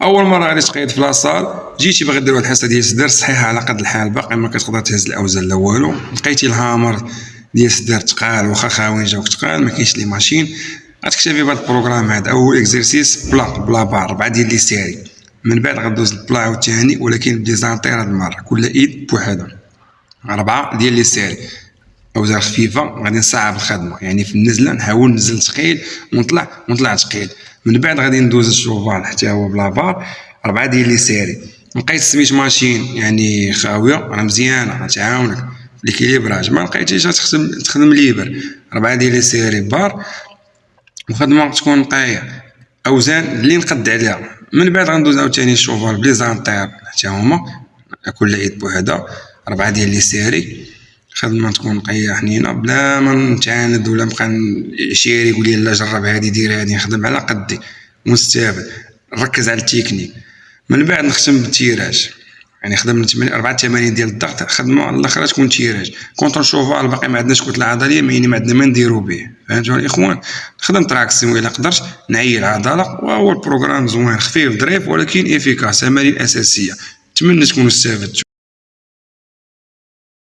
اول مره غادي تقيد في لاصال، جيتي باغي دير واحد الحصه ديال السدر صحيحه على قد الحال، باقي ما كتقدر تهز الاوزان لا والو، لقيتي الهامر ديال السدر تقال واخا خاوين جاوك تقال، ما كاينش لي ماشين، غتكتفي بهذا البروغرام هذا. اول اكزرسيس بلا بار 4 ديال لي سيري، من بعد غدوز البلا عاوتاني ولكن بديزانتير هاد المره، كل ايد بوحدها 4 ديال لي سيري، اوزان خفيفه. غادي نصعب الخدمه، يعني في النزله نحاول ننزل ثقيل ونطلع ثقيل. من بعد غادي ندوز الشوفال حتى هو بلا بار 4 ديال لي سيري. لقيت سميت ماشين يعني خاويه راه مزيانه غتعاونك ليكيليبراج، ما لقيتيش تخدم ليبر 4 ديال لي سيري بار، وخدمه تكون نقيه اوزان اللي نقد عليها. من بعد غندوز عاوتاني الشوفال بلي زانتير حتى هما كل عيد بوحدها 4 ديال لي سيري، خدمه تكون نقيه حنينه بلا ما نتعاند ولا نبقى عشيري يقول لي لا جرب هذه دير هذه، نخدم على قدي ونستافد، نركز على التكنيك. من بعد نختم بالتيراج، يعني خدمنا 4 تمارين ديال الضغط، خدمه الاخرى تكون تيراج. كونتر شوفال باقي ما عندناش كتله عضليه، يعني ما عندنا ما نديرو به، فهمتوا الاخوان؟ نخدم تراكسيون الا قدرت نعيي العضله، وهو البروغرام زوين خفيف ظريف ولكن افيكاس، تمارين اساسيه. نتمنى تكونوا استفدتوا.